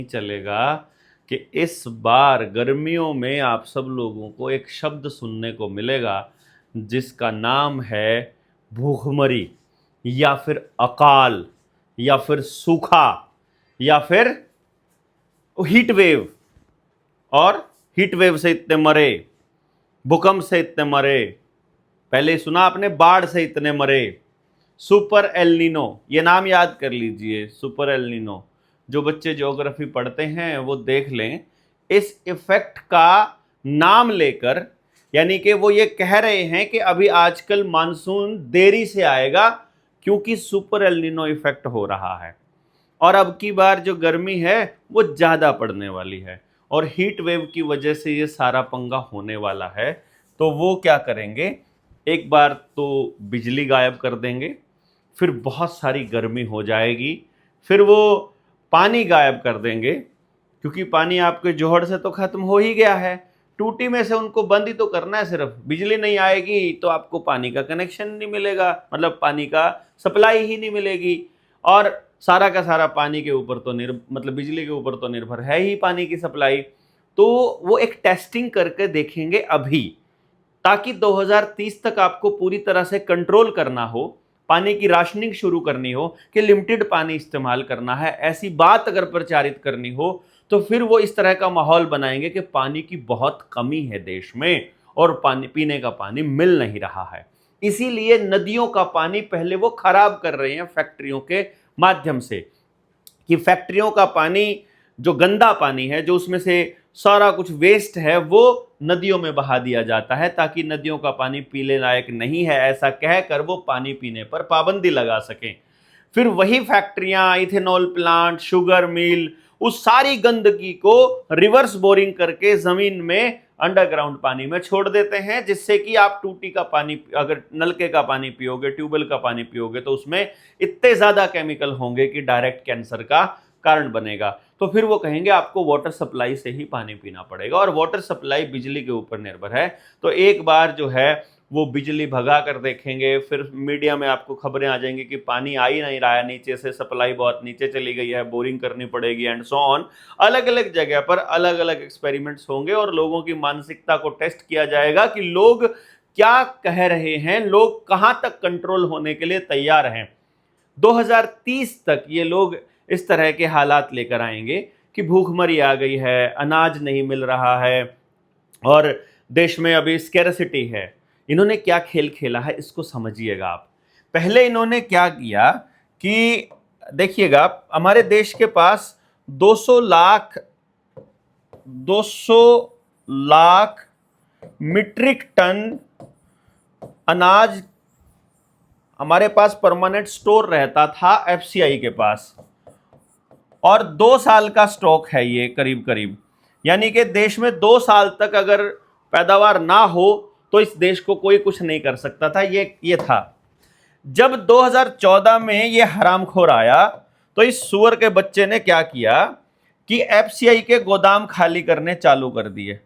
चलेगा कि इस बार गर्मियों में आप सब लोगों को एक शब्द सुनने को मिलेगा जिसका नाम है भूखमरी या फिर अकाल या फिर सूखा या फिर हीट वेव। और हीट वेव से इतने मरे, भूकंप से इतने मरे, पहले सुना आपने बाढ़ से इतने मरे, सुपर एलनीनो, ये नाम याद कर लीजिए, सुपर एलनीनो। जो बच्चे ज्योग्राफी पढ़ते हैं वो देख लें, इस इफेक्ट का नाम लेकर, यानी कि वो ये कह रहे हैं कि अभी आजकल मानसून देरी से आएगा क्योंकि सुपर एलनीनो इफेक्ट हो रहा है और अब की बार जो गर्मी है वो ज़्यादा पड़ने वाली है और हीट वेव की वजह से ये सारा पंगा होने वाला है। तो वो क्या करेंगे, एक बार तो बिजली गायब कर देंगे, फिर बहुत सारी गर्मी हो जाएगी, फिर वो पानी गायब कर देंगे क्योंकि पानी आपके जोहड़ से तो ख़त्म हो ही गया है, टूटी में से उनको बंद ही तो करना है। सिर्फ बिजली नहीं आएगी तो आपको पानी का कनेक्शन नहीं मिलेगा, मतलब पानी का सप्लाई ही नहीं मिलेगी और सारा का सारा पानी के ऊपर तो मतलब बिजली के ऊपर तो निर्भर है ही पानी की सप्लाई। तो वो एक टेस्टिंग करके देखेंगे अभी, ताकि 2030 तक आपको पूरी तरह से कंट्रोल करना हो, पानी की राशनिंग शुरू करनी हो कि लिमिटेड पानी इस्तेमाल करना है, ऐसी बात अगर प्रचारित करनी हो तो फिर वो इस तरह का माहौल बनाएंगे कि पानी की बहुत कमी है देश में और पानी पीने का पानी मिल नहीं रहा है। इसीलिए नदियों का पानी पहले वो खराब कर रहे हैं फैक्ट्रियों के माध्यम से, कि फैक्ट्रियों का पानी जो गंदा पानी है, जो उसमें से सारा कुछ वेस्ट है, वो नदियों में बहा दिया जाता है ताकि नदियों का पानी पीने लायक नहीं है ऐसा कहकर वो पानी पीने पर पाबंदी लगा सकें। फिर वही फैक्ट्रियां, इथेनॉल प्लांट, शुगर मिल, उस सारी गंदगी को रिवर्स बोरिंग करके जमीन में अंडरग्राउंड पानी में छोड़ देते हैं, जिससे कि आप टूटी का पानी, अगर नलके का पानी पियोगे, ट्यूबवेल का पानी पियोगे तो उसमें इतने ज्यादा केमिकल होंगे कि डायरेक्ट कैंसर का कारण बनेगा। तो फिर वो कहेंगे आपको वाटर सप्लाई से ही पानी पीना पड़ेगा और वाटर सप्लाई बिजली के ऊपर निर्भर है। तो एक बार जो है वो बिजली भगा कर देखेंगे, फिर मीडिया में आपको खबरें आ जाएंगी कि पानी आ ही नहीं रहा है, नीचे से सप्लाई बहुत नीचे चली गई है, बोरिंग करनी पड़ेगी एंड सो ऑन। अलग अलग जगह पर अलग अलग एक्सपेरिमेंट्स होंगे और लोगों की मानसिकता को टेस्ट किया जाएगा कि लोग क्या कह रहे हैं, लोग कहां तक कंट्रोल होने के लिए तैयार हैं। 2030 तक ये लोग इस तरह के हालात लेकर आएंगे कि भूखमरी आ गई है, अनाज नहीं मिल रहा है और देश में अभी स्कैरसिटी है। इन्होंने क्या खेल खेला है इसको समझिएगा आप। पहले इन्होंने क्या किया कि देखिएगा, हमारे देश के पास 200 लाख मीट्रिक टन अनाज हमारे पास परमानेंट स्टोर रहता था एफसीआई के पास, और 2 साल का स्टॉक है ये करीब करीब, यानी कि देश में 2 साल तक अगर पैदावार ना हो तो इस देश को कोई कुछ नहीं कर सकता था। ये था। जब 2014 में ये हरामखोर आया तो इस सुअर के बच्चे ने क्या किया कि एफसीआई के गोदाम खाली करने चालू कर दिए।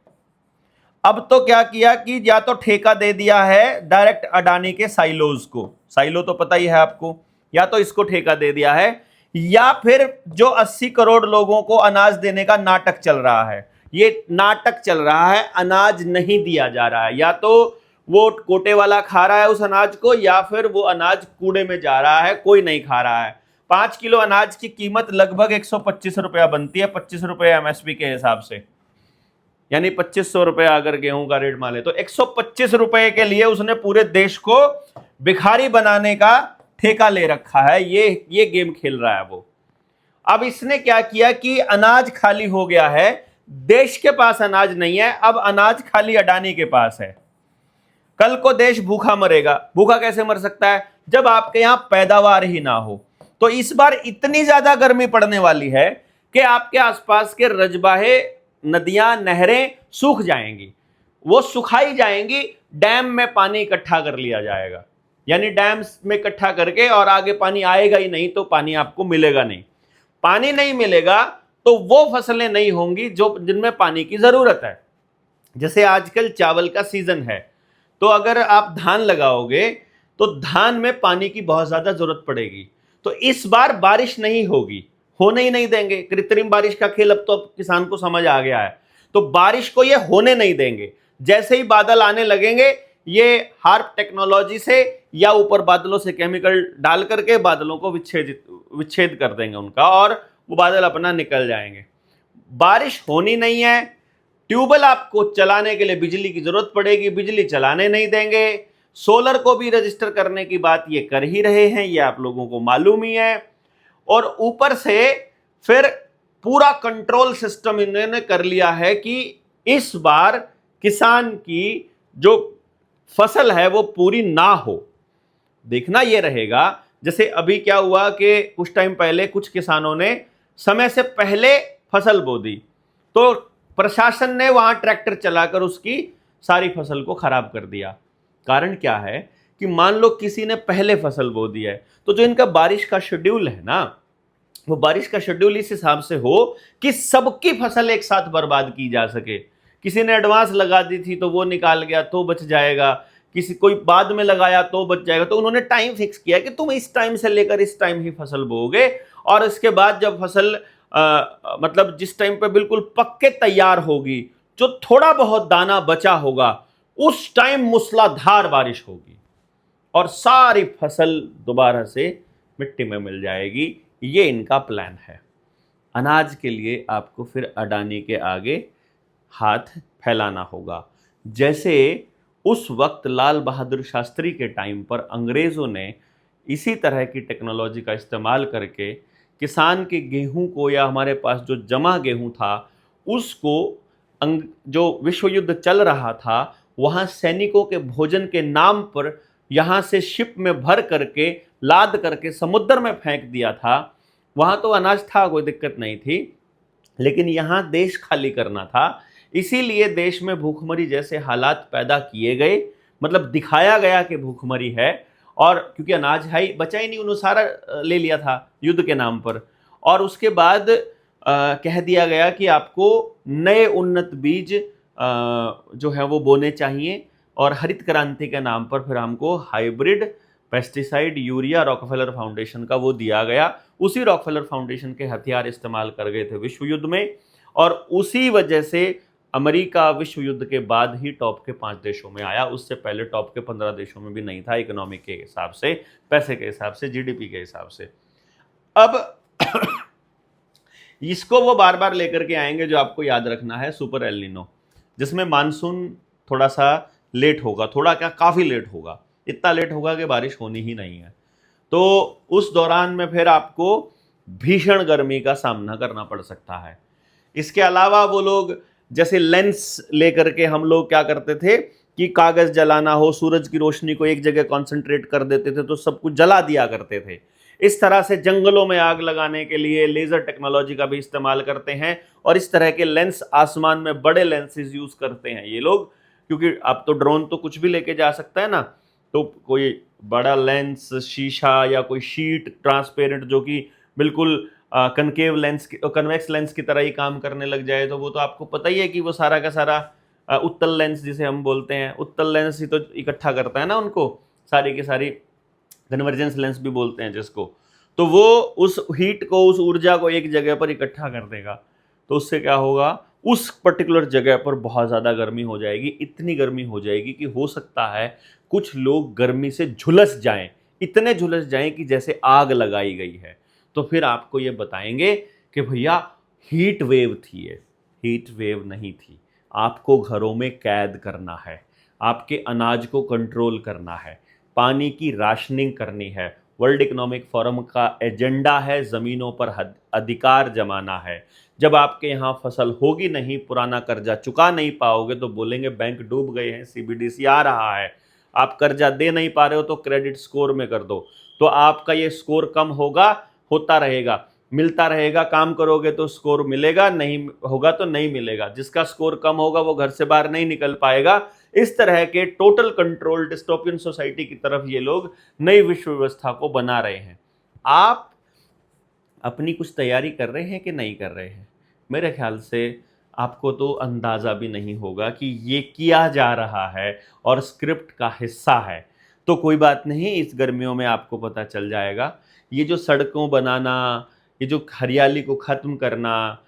अब तो क्या किया कि या तो ठेका दे दिया है डायरेक्ट अडानी के साइलोज को, साइलो तो पता ही है आपको, या तो इसको ठेका दे दिया है, या फिर जो 80 करोड़ लोगों को अनाज देने का नाटक चल रहा है, ये नाटक चल रहा है, अनाज नहीं दिया जा रहा है, या तो वो कोटे वाला खा रहा है उस अनाज को या फिर वो अनाज कूड़े में जा रहा है, कोई नहीं खा रहा है। 5 किलो अनाज की कीमत लगभग 125 रुपया बनती है, 25 रुपये एमएसपी के हिसाब से, यानी 2500 रुपये अगर गेहूं का रेट माने तो 125 रुपए के लिए उसने पूरे देश को भिखारी बनाने का ठेका ले रखा है। ये गेम खेल रहा है वो। अब इसने क्या किया कि अनाज खाली हो गया है, देश के पास अनाज नहीं है, अब अनाज खाली अडानी के पास है। कल को देश भूखा मरेगा। भूखा कैसे मर सकता है? जब आपके यहां पैदावार ही ना हो। तो इस बार इतनी ज्यादा गर्मी पड़ने वाली है कि आपके आसपास के रजबाहे, नदियां, नहरें सूख जाएंगी, वो सुखाई जाएंगी, डैम में पानी इकट्ठा कर लिया जाएगा, यानी डैम में इकट्ठा करके, और आगे पानी आएगा ही नहीं तो पानी आपको मिलेगा नहीं। पानी नहीं मिलेगा तो वो फसलें नहीं होंगी जो जिनमें पानी की जरूरत है। जैसे आजकल चावल का सीजन है, तो अगर आप धान लगाओगे तो धान में पानी की बहुत ज्यादा जरूरत पड़ेगी। तो इस बार बारिश नहीं होगी, होने ही नहीं देंगे। कृत्रिम बारिश का खेल अब किसान को समझ आ गया है। तो बारिश को ये होने नहीं देंगे। जैसे ही बादल आने लगेंगे, ये हार्प टेक्नोलॉजी से या ऊपर बादलों से केमिकल डाल करके बादलों को विच्छेद कर देंगे उनका, और वो बादल अपना निकल जाएंगे। बारिश होनी नहीं है, ट्यूबवेल आपको चलाने के लिए बिजली की जरूरत पड़ेगी, बिजली चलाने नहीं देंगे। सोलर को भी रजिस्टर करने की बात ये कर ही रहे हैं, ये आप लोगों को मालूम ही है। और ऊपर से फिर पूरा कंट्रोल सिस्टम इन्होंने कर लिया है कि इस बार किसान की जो फसल है वो पूरी ना हो। देखना यह रहेगा, जैसे अभी क्या हुआ कि कुछ टाइम पहले कुछ किसानों ने समय से पहले फसल बो दी, तो प्रशासन ने वहां ट्रैक्टर चलाकर उसकी सारी फसल को खराब कर दिया। कारण क्या है कि मान लो किसी ने पहले फसल बो दी है, तो जो इनका बारिश का शेड्यूल है ना, वो बारिश का शेड्यूल इस हिसाब से हो कि सबकी फसल एक साथ बर्बाद की जा सके। किसी ने एडवांस लगा दी थी तो वो निकाल गया तो बच जाएगा, किसी कोई बाद में लगाया तो बच जाएगा। तो उन्होंने टाइम फिक्स किया कि तुम इस टाइम से लेकर इस टाइम ही फसल बोओगे, और इसके बाद जब फसल मतलब जिस टाइम पे बिल्कुल पक्के तैयार होगी, जो थोड़ा बहुत दाना बचा होगा, उस टाइम मूसलाधार बारिश होगी और सारी फसल दोबारा से मिट्टी में मिल जाएगी। ये इनका प्लान है। अनाज के लिए आपको फिर अडानी के आगे हाथ फैलाना होगा। जैसे उस वक्त लाल बहादुर शास्त्री के टाइम पर अंग्रेज़ों ने इसी तरह की टेक्नोलॉजी का इस्तेमाल करके किसान के गेहूं को, या हमारे पास जो जमा गेहूं था उसको, जो विश्व युद्ध चल रहा था वहाँ सैनिकों के भोजन के नाम पर यहाँ से शिप में भर करके लाद करके समुद्र में फेंक दिया था। वहाँ तो अनाज था, कोई दिक्कत नहीं थी, लेकिन यहाँ देश खाली करना था। इसीलिए देश में भूखमरी जैसे हालात पैदा किए गए, मतलब दिखाया गया कि भूखमरी है, और क्योंकि अनाज है ही बचा ही नहीं, उन्होंने सारा ले लिया था युद्ध के नाम पर। और उसके बाद कह दिया गया कि आपको नए उन्नत बीज जो है वो बोने चाहिए, और हरित क्रांति के नाम पर फिर हमको hybrid pesticide urea Rockefeller foundation का वो दिया गया। उसी रॉकफेलर फाउंडेशन के हथियार इस्तेमाल कर गए थे विश्व युद्ध में, और उसी वजह से अमेरिका विश्व युद्ध के बाद ही टॉप के 5 देशों में आया। उससे पहले टॉप के 15 देशों में भी नहीं था, इकोनॉमिक के हिसाब से, पैसे के हिसाब से, जीडीपी के हिसाब से। अब इसको वो बार बार लेकर के आएंगे। जो आपको याद रखना है, सुपर एल नीनो, जिसमें मानसून थोड़ा सा लेट होगा, थोड़ा क्या काफ़ी लेट होगा, इतना लेट होगा कि बारिश होनी ही नहीं है। तो उस दौरान में फिर आपको भीषण गर्मी का सामना करना पड़ सकता है। इसके अलावा वो लोग जैसे लेंस लेकर के, हम लोग क्या करते थे कि कागज़ जलाना हो, सूरज की रोशनी को एक जगह कॉन्सेंट्रेट कर देते थे तो सब कुछ जला दिया करते थे। इस तरह से जंगलों में आग लगाने के लिए लेज़र टेक्नोलॉजी का भी इस्तेमाल करते हैं, और इस तरह के लेंस, आसमान में बड़े लेंसेज यूज़ करते हैं ये लोग, क्योंकि अब तो ड्रोन तो कुछ भी लेके जा सकता है ना, तो कोई बड़ा लेंस, शीशा या कोई शीट ट्रांसपेरेंट जो कि बिल्कुल कनकेव लेंस, कन्वेक्स लेंस की तरह ही काम करने लग जाए, तो वो तो आपको पता ही है कि वो सारा का सारा उत्तल लेंस जिसे हम बोलते हैं, उत्तल लेंस ही तो इकट्ठा करता है ना उनको, सारी की सारी, कन्वर्जेंस लेंस भी बोलते हैं जिसको। तो वो उस हीट को, उस ऊर्जा को एक जगह पर इकट्ठा कर देगा, तो उससे क्या होगा, उस पर्टिकुलर जगह पर बहुत ज़्यादा गर्मी हो जाएगी। इतनी गर्मी हो जाएगी कि हो सकता है कुछ लोग गर्मी से झुलस जाएं, इतने झुलस जाएं कि जैसे आग लगाई गई है। तो फिर आपको ये बताएंगे कि भैया हीट वेव थी, ये हीट वेव नहीं थी। आपको घरों में कैद करना है, आपके अनाज को कंट्रोल करना है, पानी की राशनिंग करनी है। वर्ल्ड इकोनॉमिक फोरम का एजेंडा है ज़मीनों पर अधिकार जमाना है। जब आपके यहाँ फसल होगी नहीं, पुराना कर्जा चुका नहीं पाओगे, तो बोलेंगे बैंक डूब गए हैं, सीबीडीसी आ रहा है। आप कर्जा दे नहीं पा रहे हो तो क्रेडिट स्कोर में कर दो, तो आपका ये स्कोर कम होगा, होता रहेगा, मिलता रहेगा। काम करोगे तो स्कोर मिलेगा, नहीं होगा तो नहीं मिलेगा। जिसका स्कोर कम होगा वो घर से बाहर नहीं निकल पाएगा। इस तरह के टोटल कंट्रोल डिस्टोपियन सोसाइटी की तरफ ये लोग नई विश्व व्यवस्था को बना रहे हैं। आप अपनी कुछ तैयारी कर रहे हैं कि नहीं कर रहे हैं? मेरे ख्याल से आपको तो अंदाज़ा भी नहीं होगा कि ये किया जा रहा है और स्क्रिप्ट का हिस्सा है। तो कोई बात नहीं, इस गर्मियों में आपको पता चल जाएगा। ये जो सड़कों बनाना, ये जो हरियाली को ख़त्म करना,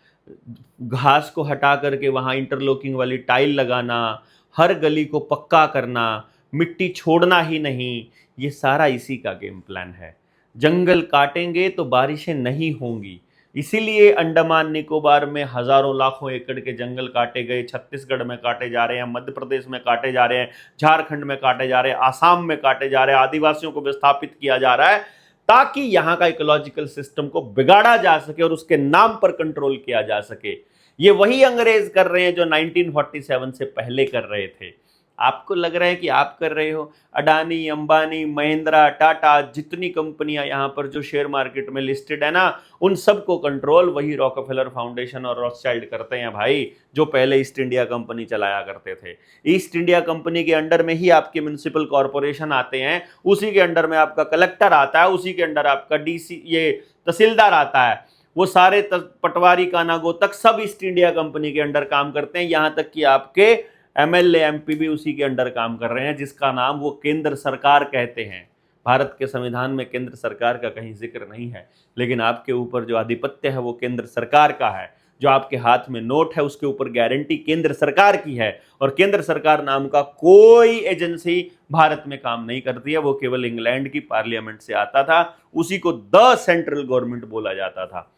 घास को हटा करके वहाँ इंटरलॉकिंग वाली टाइल लगाना, हर गली को पक्का करना, मिट्टी छोड़ना ही नहीं, ये सारा इसी का गेम प्लान है। जंगल काटेंगे तो बारिशें नहीं होंगी, इसीलिए अंडमान निकोबार में हजारों लाखों एकड़ के जंगल काटे गए, छत्तीसगढ़ में काटे जा रहे हैं, मध्य प्रदेश में काटे जा रहे हैं, झारखंड में काटे जा रहे हैं, आसाम में काटे जा रहे हैं, आदिवासियों को विस्थापित किया जा रहा है ताकि यहां का इकोलॉजिकल सिस्टम को बिगाड़ा जा सके और उसके नाम पर कंट्रोल किया जा सके। ये वही अंग्रेज कर रहे हैं जो 1947 से पहले कर रहे थे। आपको लग रहा है कि आप कर रहे हो? अडानी, अंबानी, महिंद्रा, टाटा, जितनी कंपनियां यहां पर जो शेयर मार्केट में लिस्टेड है ना, उन सबको कंट्रोल वही रॉकफेलर फाउंडेशन और रॉथस्चाइल्ड करते हैं भाई, जो पहले ईस्ट इंडिया कंपनी चलाया करते थे। ईस्ट इंडिया कंपनी के अंडर में ही आपके म्युनिसिपल कॉरपोरेशन आते हैं, उसी के अंडर में आपका कलेक्टर आता है, उसी के अंडर आपका डीसी ये तहसीलदार आता है। वो सारे पटवारी कानागो तक सब ईस्ट इंडिया कंपनी के अंडर काम करते हैं, यहां तक कि आपके एमएलए एमपी भी उसी के अंडर काम कर रहे हैं, जिसका नाम वो केंद्र सरकार कहते हैं। भारत के संविधान में केंद्र सरकार का कहीं जिक्र नहीं है, लेकिन आपके ऊपर जो आधिपत्य है वो केंद्र सरकार का है। जो आपके हाथ में नोट है उसके ऊपर गारंटी केंद्र सरकार की है, और केंद्र सरकार नाम का कोई एजेंसी भारत में काम नहीं करती है। वो केवल इंग्लैंड की पार्लियामेंट से आता था, उसी को द सेंट्रल गवर्नमेंट बोला जाता था।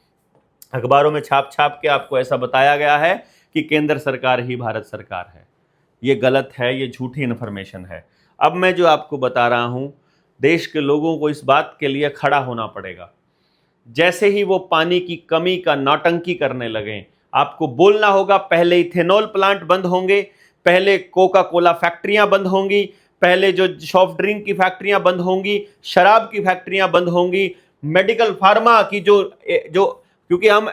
अखबारों में छाप छाप के आपको ऐसा बताया गया है कि केंद्र सरकार ही भारत सरकार है। ये गलत है, ये झूठी इन्फॉर्मेशन है। अब मैं जो आपको बता रहा हूं, देश के लोगों को इस बात के लिए खड़ा होना पड़ेगा। जैसे ही वो पानी की कमी का नौटंकी करने लगे, आपको बोलना होगा पहले इथेनॉल प्लांट बंद होंगे, पहले कोका कोला फैक्ट्रियां बंद होंगी, पहले जो सॉफ्ट ड्रिंक की फैक्ट्रियां बंद होंगी, शराब की फैक्ट्रियां बंद होंगी, मेडिकल फार्मा की जो क्योंकि हम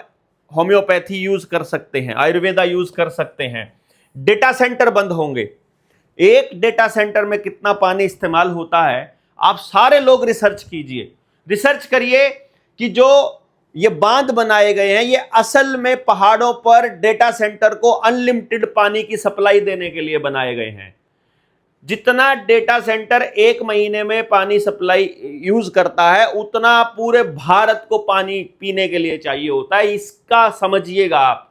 होम्योपैथी यूज कर सकते हैं, आयुर्वेदा यूज कर सकते हैं, डेटा सेंटर बंद होंगे। एक डेटा सेंटर में कितना पानी इस्तेमाल होता है, आप सारे लोग रिसर्च कीजिए, रिसर्च करिए कि जो ये बांध बनाए गए हैं ये असल में पहाड़ों पर डेटा सेंटर को अनलिमिटेड पानी की सप्लाई देने के लिए बनाए गए हैं। जितना डेटा सेंटर एक महीने में पानी सप्लाई यूज करता है, उतना पूरे भारत को पानी पीने के लिए चाहिए होता है। इसका समझिएगा आप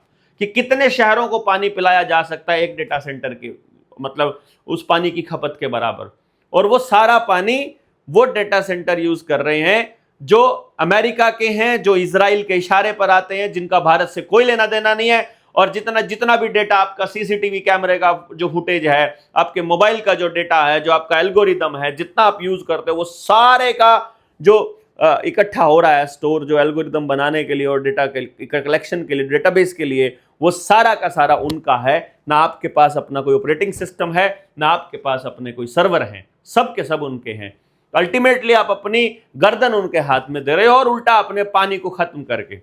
कि कितने शहरों को पानी पिलाया जा सकता है एक डेटा सेंटर के, मतलब उस पानी की खपत के बराबर। और वो सारा पानी वो डेटा सेंटर यूज कर रहे हैं जो अमेरिका के हैं, जो इजराइल के इशारे पर आते हैं, जिनका भारत से कोई लेना देना नहीं है। और जितना भी डेटा आपका सीसीटीवी कैमरे का जो फुटेज है, आपके मोबाइल का जो डेटा है, जो आपका एल्गोरिदम है, जितना आप यूज करते हो, वो सारे का जो इकट्ठा हो रहा है स्टोर, जो एल्गोरिदम बनाने के लिए और डेटा के कलेक्शन के लिए, डेटाबेस के लिए, वो सारा का सारा उनका है। ना आपके पास अपना कोई ऑपरेटिंग सिस्टम है, ना आपके पास अपने कोई सर्वर हैं, सब के सब उनके हैं। अल्टीमेटली आप अपनी गर्दन उनके हाथ में दे रहे हो, और उल्टा अपने पानी को खत्म करके।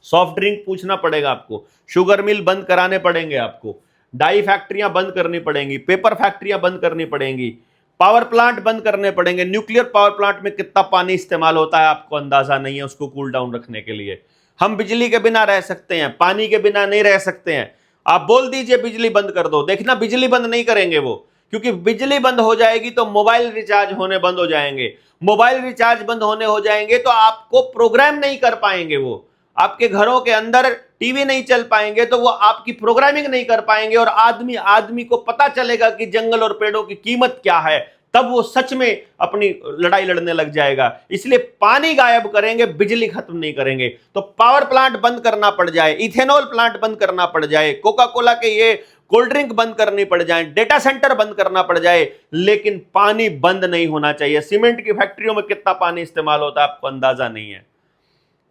सॉफ्ट ड्रिंक पूछना पड़ेगा आपको, शुगर मिल बंद कराने पड़ेंगे आपको, डाई फैक्ट्रियां बंद करनी पड़ेंगी, पेपर फैक्ट्रियां बंद करनी पड़ेंगी, पावर प्लांट बंद करने पड़ेंगे। न्यूक्लियर पावर प्लांट में कितना पानी इस्तेमाल होता है आपको अंदाजा नहीं है, उसको कूल डाउन रखने के लिए। हम बिजली के बिना रह सकते हैं, पानी के बिना नहीं रह सकते हैं। आप बोल दीजिए बिजली बंद कर दो, देखना बिजली बंद नहीं करेंगे वो, क्योंकि बिजली बंद हो जाएगी तो मोबाइल रिचार्ज होने बंद हो जाएंगे। मोबाइल रिचार्ज बंद होने हो जाएंगे तो आपको प्रोग्राम नहीं कर पाएंगे, वो आपके घरों के अंदर टीवी नहीं चल पाएंगे, तो वो आपकी प्रोग्रामिंग नहीं कर पाएंगे। और आदमी को पता चलेगा कि जंगल और पेड़ों की कीमत क्या है, तब वो सच में अपनी लड़ाई लड़ने लग जाएगा। इसलिए पानी गायब करेंगे, बिजली खत्म नहीं करेंगे। तो पावर प्लांट बंद करना पड़ जाए, इथेनॉल प्लांट बंद करना पड़ जाए, कोका कोला के ये कोल्ड ड्रिंक बंद करनी पड़ जाए, डेटा सेंटर बंद करना पड़ जाए, लेकिन पानी बंद नहीं होना चाहिए। सीमेंट की फैक्ट्रियों में कितना पानी इस्तेमाल होता है आपको अंदाजा नहीं है।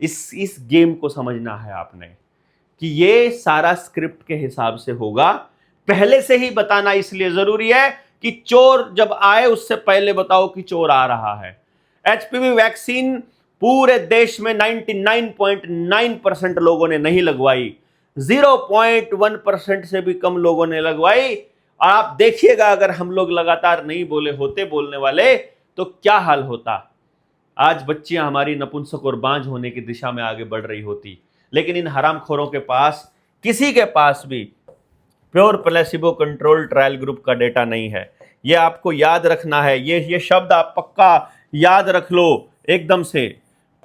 इस गेम को समझना है आपने कि ये सारा स्क्रिप्ट के हिसाब से होगा। पहले से ही बताना इसलिए जरूरी है कि चोर जब आए उससे पहले बताओ कि चोर आ रहा है। एचपीवी वैक्सीन पूरे देश में 99.9% लोगों ने नहीं लगवाई, 0.1% से भी कम लोगों ने लगवाई। और आप देखिएगा अगर हम लोग लगातार नहीं बोले होते बोलने वाले तो क्या हाल होता। आज बच्चियां हमारी नपुंसक और बांझ होने की दिशा में आगे बढ़ रही होती। लेकिन इन हरामखोरों के पास, किसी के पास भी pure placebo control trial group का डेटा नहीं है। ये आपको याद रखना है, ये शब्द आप पक्का याद रख लो एकदम से।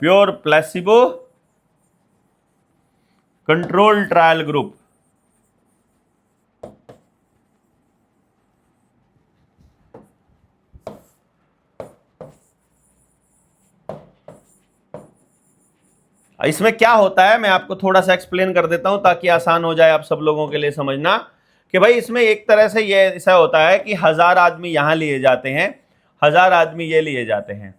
Pure placebo control trial group. इसमें क्या होता है मैं आपको थोड़ा सा एक्सप्लेन कर देता हूं ताकि आसान हो जाए आप सब लोगों के लिए समझना कि भाई इसमें एक तरह से ये ऐसा होता है कि 1000 आदमी यहां लिए जाते हैं, 1000 आदमी ये लिए जाते हैं,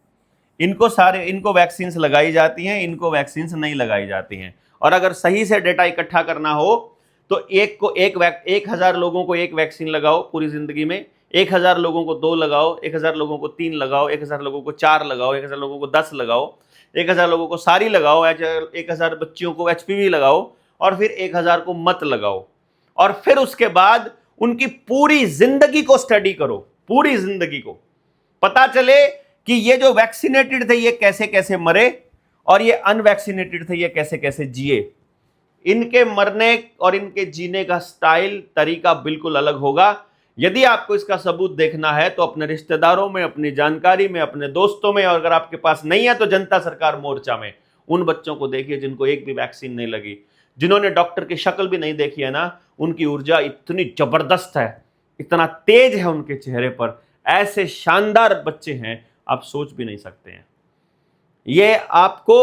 इनको वैक्सीन लगाई जाती हैं, इनको वैक्सीन नहीं लगाई जाती हैं। और अगर सही से डेटा इकट्ठा करना हो तो 1000 लोगों को एक वैक्सीन लगाओ पूरी जिंदगी में, 1000 लोगों को 2 लगाओ, 1000 लोगों को 3 लगाओ, 1000 लोगों को 4 लगाओ, 1000 लोगों को 10 लगाओ, 1000 लोगों को सारी लगाओ, 1000 बच्चियों को HPV लगाओ, और फिर 1000 को मत लगाओ। और फिर उसके बाद उनकी पूरी जिंदगी को स्टडी करो, पूरी जिंदगी को, पता चले कि ये जो वैक्सीनेटेड थे ये कैसे कैसे मरे और ये अनवैक्सीनेटेड थे ये कैसे कैसे जिए। इनके मरने और इनके जीने का स्टाइल, तरीका बिल्कुल अलग होगा। यदि आपको इसका सबूत देखना है तो अपने रिश्तेदारों में, अपनी जानकारी में, अपने दोस्तों में, और अगर आपके पास नहीं है तो जनता सरकार मोर्चा में उन बच्चों को देखिए जिनको एक भी वैक्सीन नहीं लगी, जिन्होंने डॉक्टर की शक्ल भी नहीं देखी है ना, उनकी ऊर्जा इतनी जबरदस्त है, इतना तेज है उनके चेहरे पर, ऐसे शानदार बच्चे हैं आप सोच भी नहीं सकते हैं। ये आपको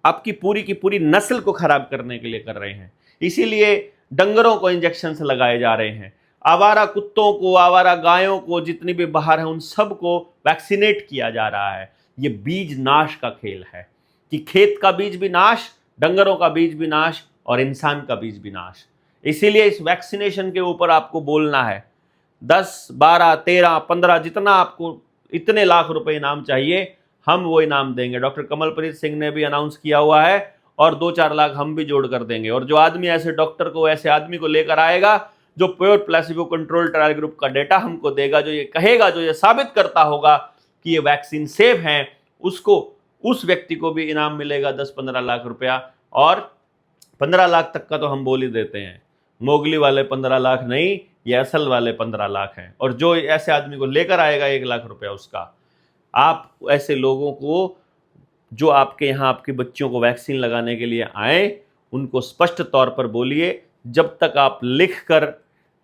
आपकी पूरी की पूरी नस्ल को खराब करने के लिए कर रहे हैं। इसीलिए डंगरों को इंजेक्शन से लगाए जा रहे हैं, आवारा कुत्तों को, आवारा गायों को, जितनी भी बाहर हैं उन सबको वैक्सीनेट किया जा रहा है। ये बीज नाश का खेल है कि खेत का बीज भी नाश, डंगरों का बीज भी नाश और इंसान का बीज भी नाश। इसीलिए इस वैक्सीनेशन के ऊपर आपको बोलना है। 10, 12, 13, 15 जितना आपको, इतने लाख रुपए इनाम चाहिए हम वो इनाम देंगे। डॉक्टर कमलप्रीत सिंह ने भी अनाउंस किया हुआ है और 2-4 लाख हम भी जोड़ कर देंगे। और जो आदमी ऐसे डॉक्टर को, ऐसे आदमी को लेकर आएगा जो pure placebo control trial group का डेटा हमको देगा, जो ये कहेगा, जो ये साबित करता होगा कि ये वैक्सीन सेफ है, उसको, उस व्यक्ति को भी इनाम मिलेगा 10-15 लाख रुपया। और 15 लाख तक का तो हम बोल ही देते हैं, मोगली वाले 15 लाख नहीं, ये असल वाले 15 लाख हैं। और जो ऐसे आदमी को लेकर आएगा 1 लाख रुपया उसका। आप ऐसे लोगों को जो आपके यहाँ आपकी बच्चियों को वैक्सीन लगाने के लिए आए, उनको स्पष्ट तौर पर बोलिए, जब तक आप लिखकर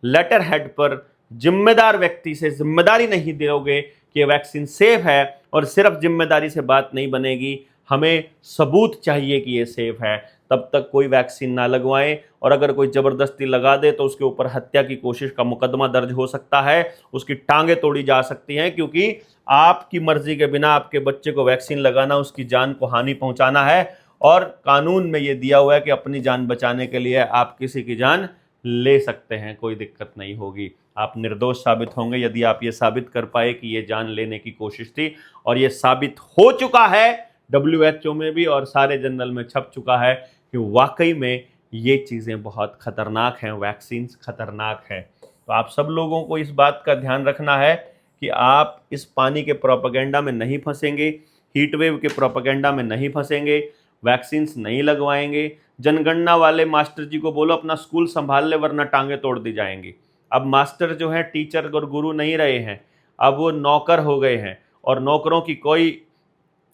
लेटर हेड पर जिम्मेदार व्यक्ति से जिम्मेदारी नहीं दोगे कि वैक्सीन सेफ है, और सिर्फ जिम्मेदारी से बात नहीं बनेगी, हमें सबूत चाहिए कि ये सेफ है, तब तक कोई वैक्सीन ना लगवाएं। और अगर कोई ज़बरदस्ती लगा दे तो उसके ऊपर हत्या की कोशिश का मुकदमा दर्ज हो सकता है, उसकी टांगें तोड़ी जा सकती हैं, क्योंकि आपकी मर्जी के बिना आपके बच्चे को वैक्सीन लगाना उसकी जान को हानि पहुंचाना है। और कानून में ये दिया हुआ है कि अपनी जान बचाने के लिए आप किसी की जान ले सकते हैं, कोई दिक्कत नहीं होगी। आप निर्दोष साबित होंगे यदि आप ये साबित कर पाए कि ये जान लेने की कोशिश थी, और ये साबित हो चुका है, WHO में भी और सारे जर्नल में छप चुका है कि वाकई में ये चीज़ें बहुत खतरनाक हैं, वैक्सीन खतरनाक है। तो आप सब लोगों को इस बात का ध्यान रखना है कि आप इस पानी के प्रोपेगेंडा में नहीं फंसेंगे, हीट वेव के प्रोपेगेंडा में नहीं फंसेंगे, वैक्सीन्स नहीं लगवाएंगे। जनगणना वाले मास्टर जी को बोलो अपना स्कूल संभाल ले, वरना टांगे तोड़ दी जाएंगी। अब मास्टर जो हैं टीचर और गुरु नहीं रहे हैं, अब वो नौकर हो गए हैं, और नौकरों की कोई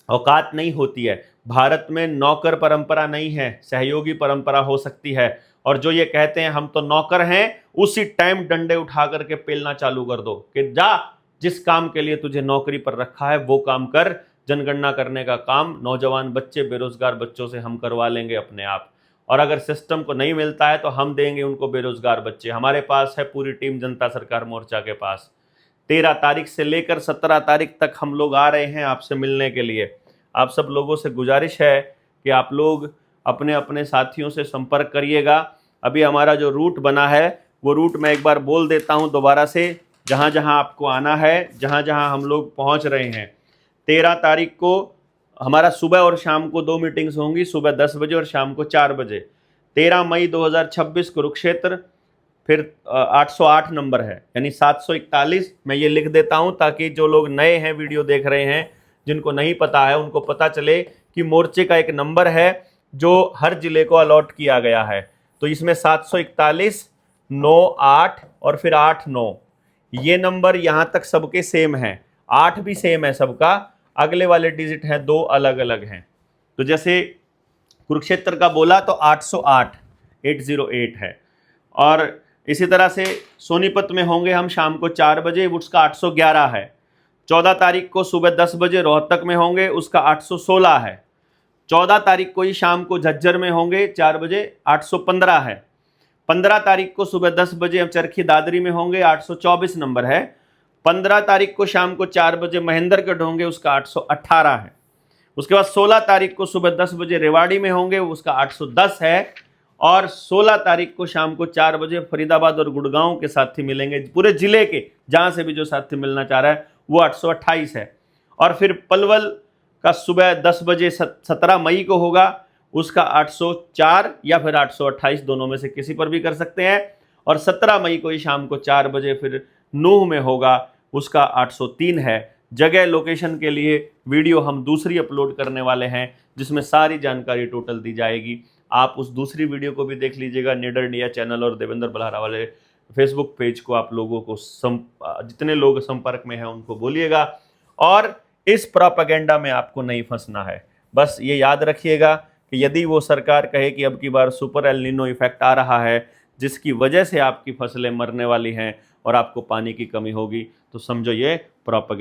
औकात नहीं होती है। भारत में नौकर परंपरा नहीं है, सहयोगी परंपरा हो सकती है। और जो ये कहते हैं हम तो नौकर हैं, उसी टाइम डंडे उठा करके पेलना चालू कर दो कि जा, जिस काम के लिए तुझे नौकरी पर रखा है वो काम कर। जनगणना करने का काम नौजवान बच्चे, बेरोजगार बच्चों से हम करवा लेंगे अपने आप, और अगर सिस्टम को नहीं मिलता है तो हम देंगे उनको बेरोजगार बच्चे। हमारे पास है पूरी टीम जनता सरकार मोर्चा के पास। 13 तारीख से लेकर 17 तारीख तक हम लोग आ रहे हैं आपसे मिलने के लिए। आप सब लोगों से गुजारिश है कि आप लोग अपने अपने साथियों से संपर्क करिएगा। अभी हमारा जो रूट बना है वो रूट मैं एक बार बोल देता हूं दोबारा से, जहां जहां आपको आना है, जहां जहां हम लोग पहुंच रहे हैं। 13 तारीख को हमारा सुबह और शाम को 2 मीटिंग्स होंगी, सुबह 10 बजे और शाम को 4 बजे। 13 मई 2026 कुरुक्षेत्र, फिर 808 नंबर है, यानी 741। मैं ये लिख देता हूं ताकि जो लोग नए हैं वीडियो देख रहे हैं, जिनको नहीं पता है, उनको पता चले कि मोर्चे का एक नंबर है जो हर जिले को अलॉट किया गया है। तो इसमें 741, 98 और फिर 89, ये नंबर यहाँ तक सबके सेम हैं। 8 भी सेम है सबका, अगले वाले डिजिट हैं 2 अलग अलग हैं। तो जैसे कुरुक्षेत्र का बोला तो 808, 808 है। और इसी तरह से सोनीपत में होंगे हम शाम को 4 बजे, उसका 811 है। 14 तारीख को सुबह 10 बजे रोहतक में होंगे, उसका 816 है। 14 तारीख को ही शाम को झज्जर में होंगे 4 बजे, 815 है। 15 तारीख को सुबह 10 बजे हम चरखी दादरी में होंगे, 824 नंबर है। 15 तारीख को शाम को 4 बजे महेंद्रगढ़ होंगे, उसका 818 है। उसके बाद 16 तारीख को सुबह 10 बजे रेवाड़ी में होंगे, उसका 810 है। और 16 तारीख को शाम को 4 बजे फरीदाबाद और गुड़गांव के साथी मिलेंगे, पूरे जिले के जहां से भी जो साथी मिलना चाह रहा है वो 828 है। और फिर पलवल का सुबह 10 बजे 17 मई को होगा, उसका 804 या फिर 828, दोनों में से किसी पर भी कर सकते हैं। और 17 मई को ही शाम को 4 बजे फिर नूह में होगा, उसका 803 है। जगह लोकेशन के लिए वीडियो हम दूसरी अपलोड करने वाले हैं जिसमें सारी जानकारी टोटल दी जाएगी। आप उस दूसरी वीडियो को भी देख लीजिएगा। निडर इंडिया चैनल और देवेंद्र बल्हारा वाले फेसबुक पेज को आप लोगों को जितने लोग संपर्क में हैं उनको बोलिएगा। और इस प्रोपेगेंडा में आपको नहीं फंसना है। बस ये याद रखिएगा कि यदि वो सरकार कहे कि अब की बार सुपर एल नीनो इफेक्ट आ रहा है जिसकी वजह से आपकी फसलें मरने वाली हैं और आपको पानी की कमी होगी, तो समझो ये प्रोपेगेंडा